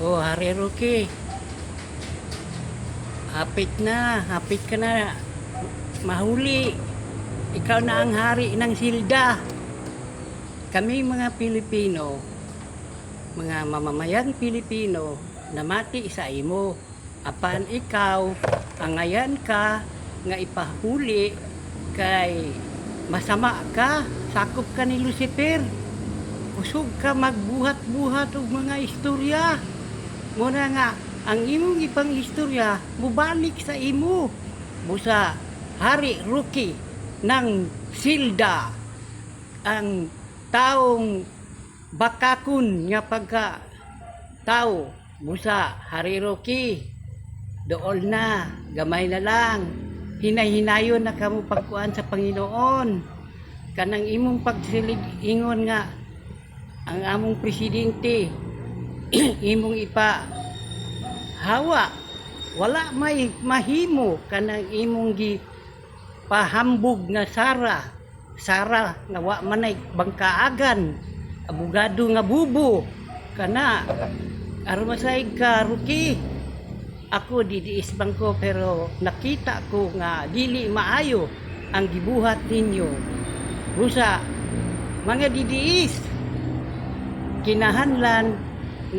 Oh, Hari Roque, hapit ka na mahuli. Ikaw na ang hari ng silda. Kami mga Pilipino, mga mamamayan Pilipino, namati sa imo. Apan ikaw, angayan ka nga ipahuli kay masama ka, sakop ka ni Lucifer. Kusog ka magbuhat-buhat og mga istorya. Muna nga, ang imong ibang istorya, mubalik sa imo. Busa, Hari Roque ng silda. Ang taong bakakon nga pagka tao. Busa, Hari Roque, dool na, gamay na lang. Hinay-hinayon na kamo pagkuan sa Panginoon. Kanang imong pagsilig ingon nga, ang among presidente, imong ipa hawa, wala may mahimo kanang imong gi pahambog nga Sara nga wa manay bangkaagan, abogado nga bubo kana armasay ka Roque. Ako didiis bang ko pero nakita ko nga dili maayo ang gibuhat ninyo. Busa mga didiis, kinahanglan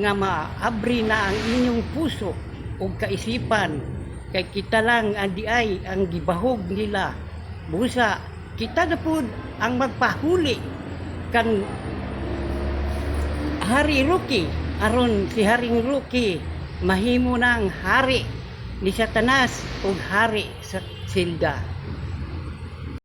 nga maabri na ang inyong puso o kaisipan kay kita lang ang diay ang gibahog nila. Busa kita na po ang magpahuli kan Hari Roque aron si Haring Roque mahimo ng hari ni Satanas o hari sa silda.